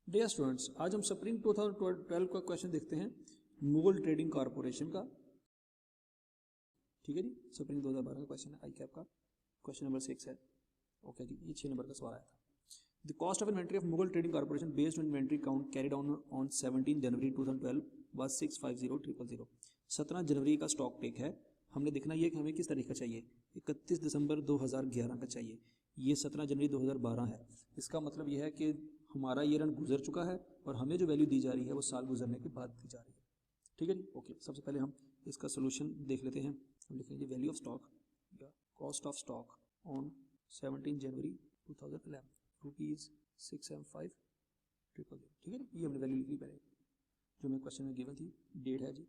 Dear students, आज हम spring 2012 का क्वेश्चन देखते हैं मुगल ट्रेडिंग कॉर्पोरेशन का। ठीक है जी, स्प्रिंग 2012 का क्वेश्चन है, आई कैप का क्वेश्चन नंबर 6 है। ओके जी, ये 6 नंबर का सवाल आया था। The cost of inventory of Mughal trading corporation based on inventory count carried on 17 January 2012 was 650000। 17 जनवरी का स्टॉक टेक है। हमने देखना ये कि हमें किस तारीख का चाहिए, 31 दिसंबर 2011 का चाहिए। ये 17 जनवरी 2012 है। इसका मतलब यह है कि हमारा ये रन गुजर चुका है और हमें जो वैल्यू दी जा रही है वो साल गुजरने के बाद दी जा रही है। ठीक है जी, ओके। सबसे पहले हम इसका सोल्यूशन देख लेते हैं। हम लिखेंगे वैल्यू ऑफ स्टॉक या cost of stock on 17 January 2011 rupees 675,000। ठीक है, ये हमने वैल्यू लिखी पहले जो हमें क्वेश्चन में गिवन थी। डेट है जी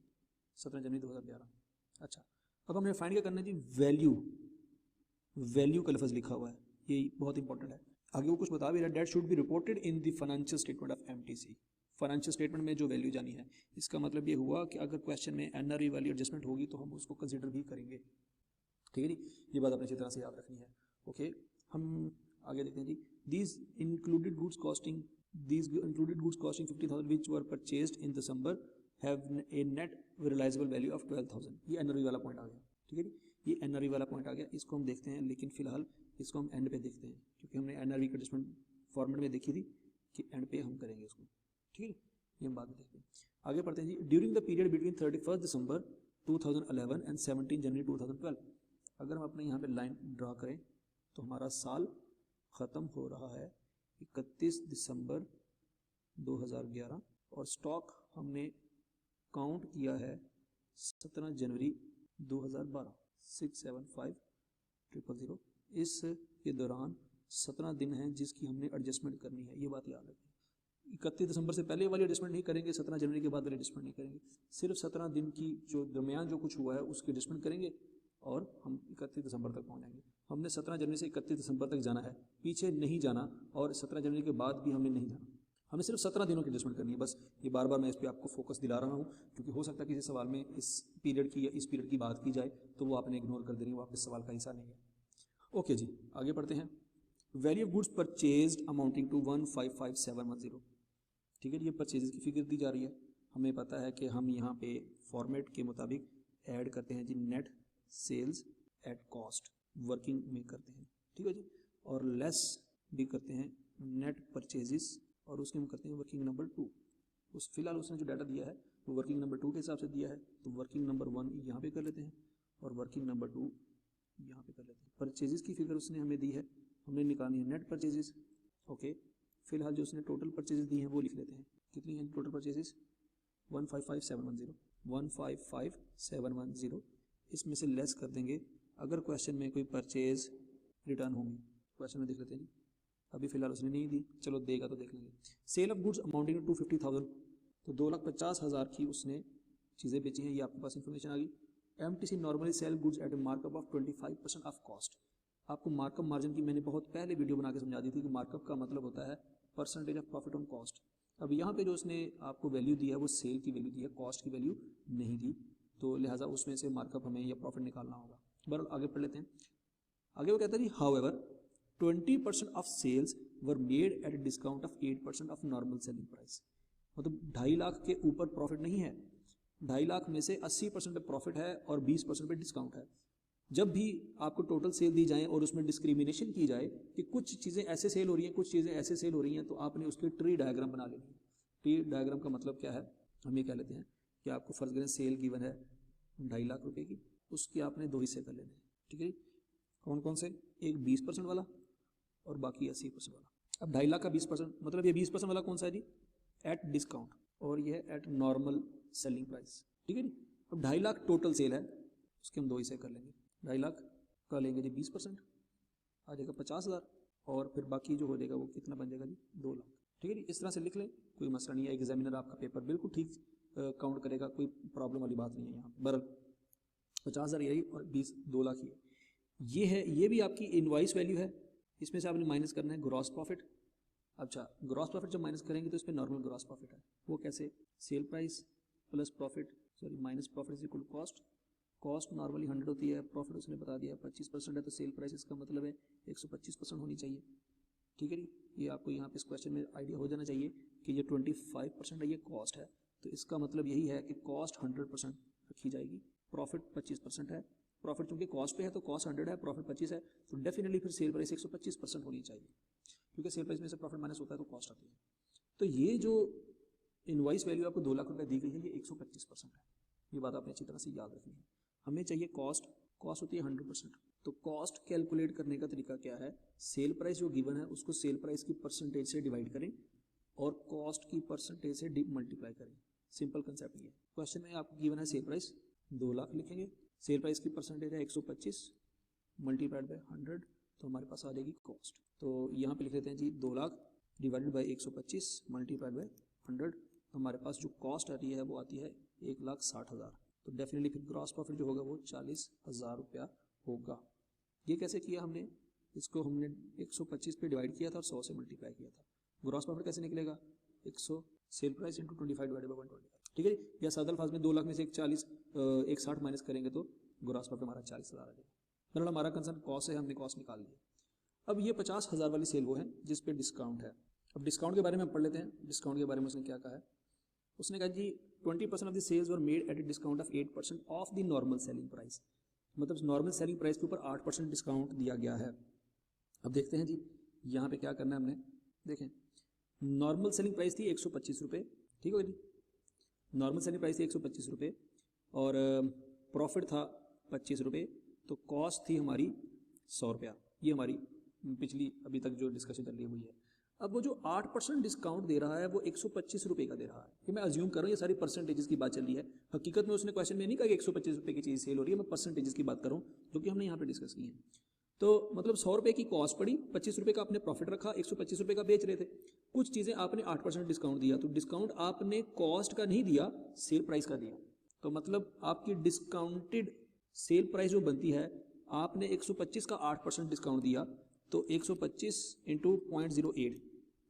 17 जनवरी 2011। अच्छा, अब हमने फाइंड क्या करना है जी, वैल्यू का लफ्ज़ लिखा हुआ है, ये बहुत इंपॉर्टेंट है। आगे वो कुछ बता भी रहा है, that should be reported in the financial statement of MTC. Financial statement में जो वैल्यू जानी है, इसका मतलब ये हुआ कि अगर क्वेश्चन में एनआरवी वाली एडजस्टमेंट होगी तो हम उसको कंसिडर भी करेंगे। ठीक है जी, ये बात अपनी अच्छी तरह से याद रखनी है। ओके, हम आगे देखते हैं जी। These included goods costing 50,000 which were purchased in December have a net realizable value of 12,000। ये एनआरवी वाला पॉइंट आ गया। ठीक है जी, ये एनआरवी वाला पॉइंट आ गया, इसको हम देखते हैं, लेकिन फिलहाल इसको हम एंड पे देखते हैं क्योंकि हमने एनआरवी का एडजस्टमेंट फॉर्मेट में देखी थी कि एंड पे हम करेंगे इसको। ठीक है, ये हम बाद में देखते हैं। आगे पढ़ते हैं जी। During the period between 31 December 2011 and 17 January 2012, अगर हम अपने यहाँ पे लाइन ड्रा करें तो हमारा साल ख़त्म हो रहा है 31 दिसंबर 2011 और स्टॉक हमने काउंट किया है 17 जनवरी 2012 675,000। इस के दौरान 17 दिन हैं जिसकी हमने एडजस्टमेंट करनी है, ये बात याद रखें। 31 दिसंबर से पहले वाली एडजस्टमेंट नहीं करेंगे, 17 जनवरी के बाद वाली एडजस्टमेंट नहीं करेंगे, सिर्फ 17 दिन की जो दरमियान जो कुछ हुआ है उसकी एडजस्टमेंट करेंगे और हम 31 दिसंबर तक पहुंच जाएंगे। हमने 17 जनवरी से 31 दिसंबर तक जाना है, पीछे नहीं जाना, और 17 जनवरी के बाद भी हमने नहीं जाना। हमें सिर्फ 17 दिनों की एडजस्टमेंट करनी है। बस ये बार बार मैं इस पर आपको फोकस दिला रहा हूँ क्योंकि हो सकता है किसी सवाल में इस पीरियड की या इस पीरियड की बात की जाए तो वो आपने इग्नोर कर देनी, वो आपके सवाल का हिस्सा नहीं है। ओके जी, आगे बढ़ते हैं। Value of goods purchased amounting to 155,710। ठीक है, ये परचेज की फिगर दी जा रही है। हमें पता है कि हम यहाँ पे फॉर्मेट के मुताबिक ऐड करते हैं जी net sales at cost, working में करते हैं। ठीक है जी, और लेस भी करते हैं नेट परचेजेस और उसके हम करते हैं वर्किंग नंबर 2। उस फिलहाल उसने जो डाटा दिया है वो वर्किंग नंबर 2 के हिसाब से दिया है, तो वर्किंग नंबर 1 यहाँ पे कर लेते हैं और वर्किंग नंबर 2 यहाँ पे कर लेते हैं। परचेजेस की फिगर उसने हमें दी है, हमने निकालनी है नेट परचेजेस। ओके, फिलहाल जो उसने टोटल परचेजेस दी हैं वो लिख लेते हैं। कितनी है टोटल परचेजेस? 155,710। इसमें से लेस कर देंगे अगर क्वेश्चन में कोई परचेज रिटर्न होंगी। क्वेश्चन में देख लेते हैं जी, अभी फिलहाल उसने नहीं दी, चलो देगा तो देख लेंगे। Sale of goods amounting to 250,000, तो 2,50,000 की उसने चीज़ें बेची हैं, ये आपके पास इंफॉर्मेशन आ गई। MTC normally sell goods at A markup of 25% of cost. आपको मार्कअप मार्जिन की मैंने बहुत पहले वीडियो बना के समझा दी थी कि मार्कअप का मतलब होता है percentage of profit on cost. अब यहाँ पे जो उसने आपको वैल्यू दी है वो सेल की वैल्यू दी है, कॉस्ट की वैल्यू नहीं दी, तो लिहाजा उसमें से मार्कअप हमें या प्रॉफिट निकालना होगा। बहरहाल आगे पढ़ लेते हैं। आगे वो कहता है जी, however 20% of sales were made at a discount of 8% of normal selling price. मतलब 2.5 लाख के ऊपर प्रॉफिट नहीं है, 2.5 लाख में से 80% पे प्रॉफिट है और 20% पे डिस्काउंट है। जब भी आपको टोटल सेल दी जाए और उसमें डिस्क्रिमिनेशन की जाए कि कुछ चीज़ें ऐसे सेल हो रही हैं, कुछ चीज़ें ऐसे सेल हो रही हैं, तो आपने उसकी ट्री डायग्राम बना लेनी है। ट्री डायग्राम का मतलब क्या है, हम ये कह लेते हैं कि आपको फर्ज करें सेल गिवन है 2.5 लाख रुपए की, उसके आपने 2 हिस्से कर लेने हैं। ठीक है, कौन कौन से? एक 20% वाला और बाकी 80% वाला। अब 2.5 लाख का 20%, मतलब ये 20% वाला कौन सा है जी? एट डिस्काउंट, और ये एट नॉर्मल सेलिंग प्राइस। ठीक है जी, अब 2.5 लाख टोटल सेल है, उसके हम 2 हिस्से कर लेंगे। 2.5 लाख का लेंगे जी 20%, आ जाएगा 50,000, और फिर बाकी जो हो जाएगा वो कितना बन जाएगा जी? 2 लाख। ठीक है जी, इस तरह से लिख लें, कोई मसला नहीं है। एग्जामिनर आपका पेपर बिल्कुल ठीक काउंट करेगा, कोई प्रॉब्लम वाली बात नहीं है यहाँ। बहरहाल 50,000 यही और 2 लाख ये है। ये भी आपकी इनवॉइस वैल्यू है, इसमें से आपने माइनस करना है ग्रॉस प्रॉफिट। अच्छा, ग्रॉस प्रॉफिट जब माइनस करेंगे तो इस पर नॉर्मल ग्रॉस प्रॉफिट है, वो कैसे? Sale price plus profit, sorry minus profit is equal to cost. Cost normally 100 होती है, प्रॉफिट उसने बता दिया 25% है, तो सेल प्राइस इसका मतलब है 125% होनी चाहिए। ठीक है जी, ये आपको यहाँ पे इस क्वेश्चन में आइडिया हो जाना चाहिए कि ये 25% है, ये कॉस्ट है, तो इसका मतलब यही है कि कॉस्ट 100% रखी जाएगी, प्रॉफिट 25% है। प्रॉफिट चूंकि कॉस्ट पे है तो कॉस्ट 100 है, प्रॉफिट 25 है, तो डेफिनेटली फिर सेल प्राइस 125% होनी चाहिए, क्योंकि सेल प्राइस में से प्रॉफिट माइनस होता है तो कॉस्ट आती है। तो ये जो इनवॉइस वैल्यू आपको 2 लाख रुपये दी गई है, ये 125% है। ये बात आपने अच्छी तरह से याद रखनी है। हमें चाहिए कॉस्ट होती है 100%। तो कॉस्ट कैलकुलेट करने का तरीका क्या है, सेल प्राइस जो गिवन है उसको सेल प्राइस की परसेंटेज से डिवाइड करें और कॉस्ट की परसेंटेज से मल्टीप्लाई करें। सिंपल कंसेप्ट ये है। क्वेश्चन में आपको गिवन है सेल प्राइस 2 लाख लिखेंगे, सेल प्राइस की परसेंटेज है 125 मल्टीप्लाइड बाय 100, तो हमारे पास आ जाएगी कॉस्ट। तो यहाँ पे लिख लेते हैं जी 2 lakh divided by 125 multiplied by 100, तो हमारे पास जो कॉस्ट आती है वो आती है 1,60,000। तो डेफिनेटली फिर ग्रॉस प्रॉफिट जो होगा वो 40,000 रुपया होगा। ये कैसे किया हमने, इसको हमने 125 पे डिवाइड किया था और 100 से मल्टीप्लाई किया था। ग्रॉस प्रॉफिट कैसे निकलेगा, 100 sale price into 25 divided by 125, ठीक है। या सादल फाज में 2 लाख में से 160 माइनस करेंगे तो ग्रॉस प्रॉफिट हमारा 40,000 आ जाएगा। मतलब हमारा कंसर्न कॉस्ट है, हमने कॉस्ट निकाल लिया। अब ये 50,000 वाली सेल वो है जिस पे डिस्काउंट है। अब डिस्काउंट के बारे में पढ़ लेते हैं, डिस्काउंट के बारे में उसने क्या कहा है। उसने कहा जी 20% of the sales were made at a discount of 8% of the normal selling price, मतलब नॉर्मल सेलिंग प्राइस के ऊपर 8% डिस्काउंट दिया गया है। अब देखते हैं जी यहाँ पे क्या करना है हमने, देखें नॉर्मल सेलिंग प्राइस थी 125 रुपये, ठीक है जी, नॉर्मल सेलिंग प्राइस थी 125 रुपये और प्रॉफिट था 25 रुपये, तो कॉस्ट थी हमारी 100 रुपया। ये हमारी पिछली अभी तक जो डिस्कशन चल रही है वही है। अब वो जो 8% डिस्काउंट दे रहा है वो 125 रुपये का दे रहा है, कि मैं अज्यूम कर रहा हूँ ये सारी परसेंटेजेस की बात चल रही है। हकीकत में उसने क्वेश्चन में नहीं कहा कि 125 रुपये की चीज़ सेल हो रही है, मैं परसेंटेजेस की बात कर रहा हूँ जो कि हमने यहाँ पे डिस्कस की है। तो मतलब 100 रुपये की कॉस्ट पड़ी, 25 रुपये का आपने प्रॉफिट रखा, 125 रुपये का बेच रहे थे। कुछ चीज़ें आपने 8% डिस्काउंट दिया, तो डिस्काउंट आपने कॉस्ट का नहीं दिया, सेल प्राइस का दिया। तो मतलब आपकी डिस्काउंटेड सेल प्राइस जो बनती है, आपने 125 का 8% डिस्काउंट दिया, तो 125 इंटू 0.08,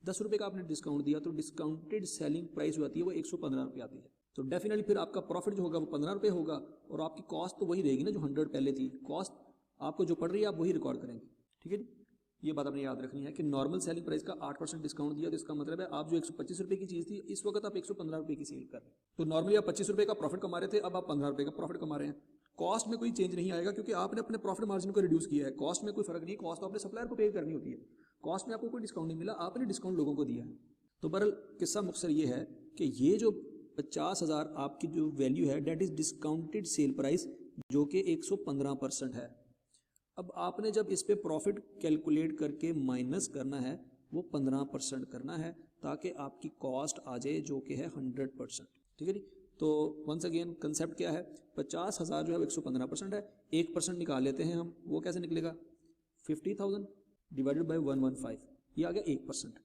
10 रुपये का आपने डिस्काउंट दिया, तो डिस्काउंटेड सेलिंग प्राइस जो आती है वो 115 रुपये आती है। तो डेफिनेटली फिर आपका प्रॉफिट जो होगा वो 15 रुपये होगा और आपकी कॉस्ट तो वही रहेगी ना जो 100 पहले थी। कॉस्ट आपको जो पड़ रही है आप वही रिकॉर्ड करेंगे, ठीक है जी। ये बात आपने याद रखनी है कि नॉर्मल सेलिंग प्राइस का 8% डिस्काउंट दिया, तो इसका मतलब है आप जो 125 रुपये की चीज़ थी इस वक्त आप 115 रुपये की सेल कर रहे हैं। तो नॉर्मली आप 25 रुपये का प्रॉफिट कमा रहे थे, अब आप 15 रुपये का प्रॉफिट कमा रहे हैं। कॉस्ट में कोई चेंज नहीं आएगा क्योंकि आपने अपने प्रॉफिट मार्जिन को रिड्यूस किया है। कॉस्ट में कोई फर्क नहीं, कॉस्ट तो आपने सप्लायर को पे करनी होती है। कॉस्ट में आपको कोई डिस्काउंट नहीं मिला, आपने डिस्काउंट लोगों को दिया है। तो बहरहाल किस्सा मुख्तसर ये है कि ये जो 50,000 आपकी जो वैल्यू है that is discounted sale price, जो कि 115% है। अब आपने जब इस पे प्रॉफिट कैलकुलेट करके माइनस करना है वो 15% करना है, ताकि आपकी कॉस्ट आ जाए जो कि है 100%, ठीक है जी। तो वंस अगेन कंसेप्ट क्या है, 50,000 जो है 115% है, 1% निकाल लेते हैं हम, वो कैसे निकलेगा 50,000 डिवाइडेड बाई 115, ये आ गया 1%।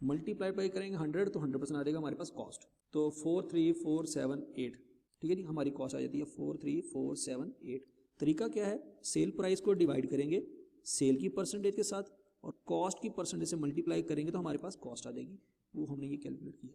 मल्टीप्लाई बाई करेंगे 100 तो 100% आ जाएगा हमारे पास कॉस्ट, तो 43478, ठीक है जी, हमारी कॉस्ट आ जाती है 43478। तरीका क्या है, सेल प्राइस को डिवाइड करेंगे सेल की परसेंटेज के साथ और कॉस्ट की परसेंटेज से मल्टीप्लाई करेंगे तो हमारे पास कॉस्ट आ जाएगी, वो हमने ये कैलकुलेट किया।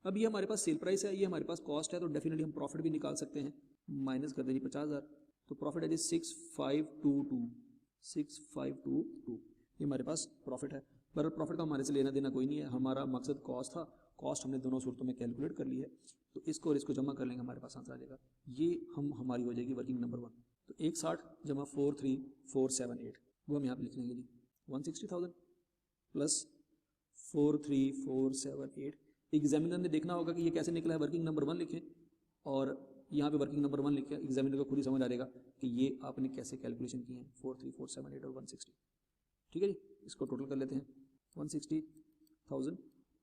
अब ये हमारे पास सेल प्राइस है, ये हमारे पास कॉस्ट है, तो डेफिनेटली हम प्रॉफिट भी निकाल सकते हैं। माइनस कर दीजिए 50,000, तो प्रॉफिट है जी 6522, ये हमारे पास प्रॉफिट है। पर प्रॉफिट का हमारे से लेना देना कोई नहीं है, हमारा मकसद कॉस्ट था। कॉस्ट हमने दोनों सूरतों में कैलकुलेट कर ली है, तो इसको और इसको जमा कर लेंगे, हमारे पास आंसर आ जाएगा। ये हमारी हो जाएगी वर्किंग नंबर 1। तो 160 जमा 43478, वो हम यहाँ पे लिख लेंगे जी 160,000 प्लस 43478। एग्जामिनर ने देखना होगा कि ये कैसे निकला है, वर्किंग नंबर 1 लिखें और यहाँ पे वर्किंग नंबर 1 लिखें, एग्जामिनर को खुद ही समझ आ जाएगा कि ये आपने कैसे कैलकुलेशन की है। 43478 और 160, ठीक है जी। इसको टोटल कर लेते हैं, 160,000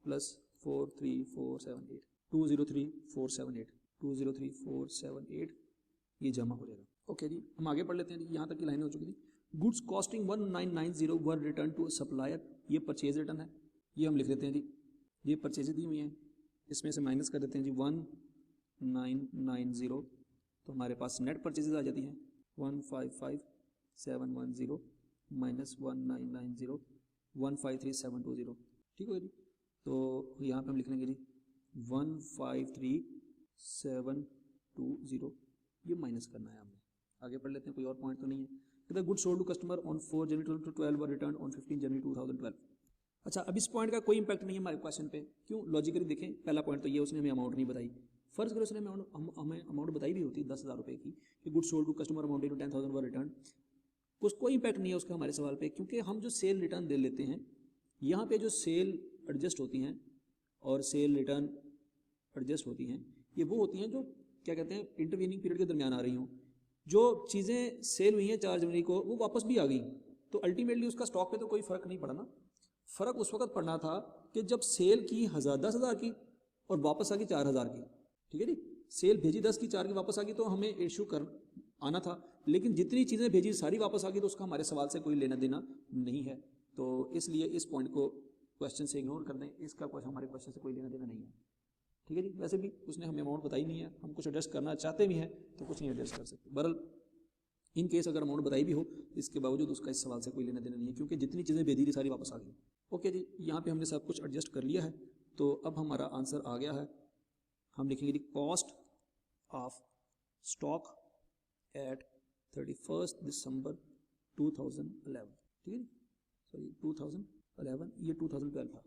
प्लस 43478, 203478, 203478, ये जमा हो जाएगा। ओके जी, हम आगे पढ़ लेते हैं। यहाँ तक की लाइन हो चुकी थी। Goods costing 1990 were return to supplier, ये परचेज रिटर्न है, ये हम लिख देते हैं जी, ये परचेज दी हुई हैं, इसमें से माइनस कर देते हैं जी 1990, तो हमारे पास नेट परचेजेज आ जाती हैं 155710 माइनस 1990 153720, ठीक है जी। तो यहाँ पे हम लिख लेंगे जी 153720, ये माइनस करना है हमें। आगे पढ़ लेते हैं, कोई और पॉइंट तो नहीं है। Goods sold to customer on 4 January 2012 were return on 15 January 2012। अच्छा, अब इस पॉइंट का कोई इंपैक्ट नहीं है हमारे क्वेश्चन पे, क्यों? लॉजिकली देखें, पहला पॉइंट तो ये उसने हमें अमाउंट नहीं बताई। फर्स्ट करो उसने हमें अमाउंट बताई भी होती 10,000 रुपये की कि good sold to customer amounted to 10,000 were return, कोई इंपैक्ट नहीं है उसका हमारे सवाल पे, क्योंकि हम जो सेल रिटर्न दे लेते हैं यहाँ पे जो सेल एडजस्ट होती हैं और सेल रिटर्न एडजस्ट होती हैं, ये वो होती हैं जो क्या कहते हैं इंटरवीनिंग पीरियड के दरमियान आ रही हों। जो चीज़ें सेल हुई हैं 4 जनवरी को वो वापस भी आ गई, तो अल्टीमेटली उसका स्टॉक पे तो कोई फ़र्क नहीं पड़ा ना। फ़र्क उस वक्त पड़ना था कि जब सेल की 10,000 की और वापस आ गई 4,000 की, ठीक है जी। सेल भेजी 10 की 4 की वापस आ गई तो हमें इशू कर आना था, लेकिन जितनी चीज़ें भेजी सारी वापस आ गई तो उसका हमारे सवाल से कोई लेना देना नहीं है। तो इसलिए इस पॉइंट को क्वेश्चन से इग्नोर कर दें, इसका कुछ हमारे क्वेश्चन से कोई लेना देना नहीं है, ठीक है जी। वैसे भी उसने हमें अमाउंट बताई नहीं है, हम कुछ एडजस्ट करना चाहते भी हैं तो कुछ नहीं एडजस्ट कर सकते। बहरहाल इन केस अगर अमाउंट बताई भी हो इसके बावजूद उसका इस सवाल से कोई लेना देना नहीं है, क्योंकि जितनी चीज़ें भेजी थी सारी वापस आ गई। ओके जी, यहाँ पे हमने सब कुछ एडजस्ट कर लिया है, तो अब हमारा आंसर आ गया है। हम लिखेंगे जी cost of stock at 31 December 2011, ठीक है जी। सॉरी 2011, ये 2012 था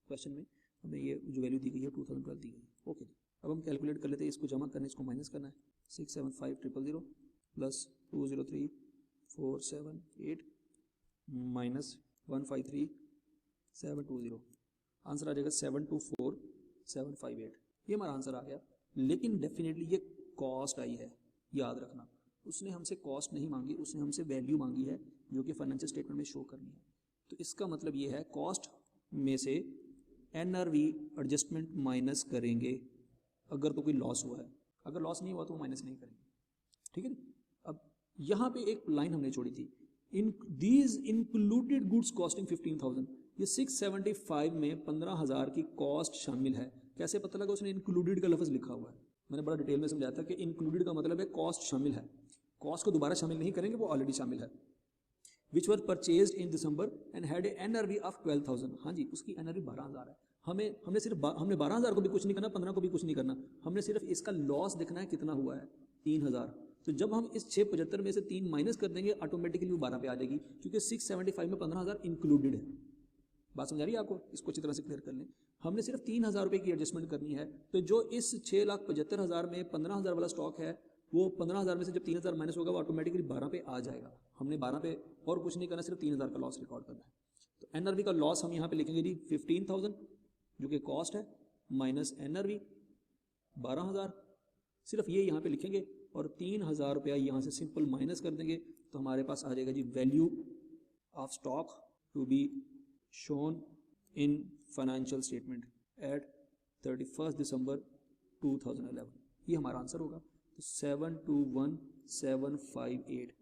क्वेश्चन में, हमें ये जो वैल्यू दी गई है 2012 दी गई। ओके जी, अब हम कैलकुलेट कर लेते हैं, इसको जमा करना है, इसको माइनस करना है। 675,000 प्लस 203,478 माइनस 153,720, आंसर आ जाएगा 724,758। ये हमारा आंसर आ गया। लेकिन डेफिनेटली ये कॉस्ट आई है, याद रखना। उसने हमसे कॉस्ट नहीं मांगी, उसने हमसे वैल्यू मांगी है जो कि फाइनेंशियल स्टेटमेंट में शो करनी है। तो इसका मतलब ये है कॉस्ट में से NRV एडजस्टमेंट माइनस करेंगे अगर तो कोई लॉस हुआ है, अगर लॉस नहीं हुआ तो माइनस नहीं करेंगे, ठीक है। अब यहाँ पे एक लाइन हमने छोड़ी थी, in these included goods costing 15,000, ये 675 में 15,000 की कॉस्ट शामिल है। कैसे पता लगा? उसने इंक्लूडेड का लफ्ज़ लिखा हुआ है, मैंने बड़ा डिटेल में समझाया था कि इंक्लूडेड का मतलब है कॉस्ट शामिल है, कॉस्ट को दोबारा शामिल नहीं करेंगे, वो ऑलरेडी शामिल है। Which were purchase in December and had a NRV of 12,000, हाँ जी उसकी NRV 12,000 है। हमने सिर्फ हमने 12,000 को भी कुछ नहीं करना, 15 को भी कुछ नहीं करना, हमने सिर्फ इसका लॉस देखना है कितना हुआ है, 3,000। तो जब हम इस 675 में से 3 माइनस कर देंगे ऑटोमेटिकली वो 12 पे आ जाएगी, क्योंकि 675 में 15,000 इंक्लूडेड है। बात समझ आ रही है आपको? इसको अच्छी तरह से क्लियर कर लें। हमने सिर्फ 3,000 रुपये की एडजस्टमेंट करनी है, तो जो इस 6,75,000 में 15,000 वाला स्टॉक है, वो 15,000 में से जब 3,000 माइनस होगा वो ऑटोमेटिकली 12 पे आ जाएगा। हमने 12 पे और कुछ नहीं करना, सिर्फ 3,000 का लॉस रिकॉर्ड करना है। तो NRV का लॉस हम यहाँ पे लिखेंगे जी 15,000 जो कि कॉस्ट है, माइनस NRV 12,000, सिर्फ ये यहाँ पे लिखेंगे और 3,000 रुपया यहाँ से सिंपल माइनस कर देंगे, तो हमारे पास आ जाएगा जी value of stock to be shown in financial statement at 31 December 2011। ये हमारा आंसर होगा। तो 721,758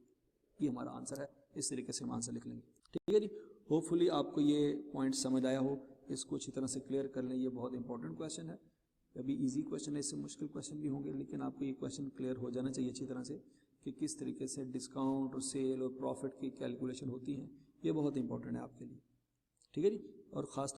ये हमारा आंसर है। इस तरीके से हम आंसर लिख लेंगे, ठीक है जी। होपफुली आपको ये पॉइंट समझ आया हो, इसको अच्छी तरह से क्लियर कर लें। ये बहुत इंपॉर्टेंट क्वेश्चन है, अभी इजी क्वेश्चन है, इससे मुश्किल क्वेश्चन भी होंगे, लेकिन आपको ये क्वेश्चन क्लियर हो जाना चाहिए अच्छी तरह से कि किस तरीके से डिस्काउंट और सेल और प्रॉफिट की कैलकुलेशन होती है। ये बहुत इंपॉर्टेंट है आपके लिए, ठीक है जी। और ख़ास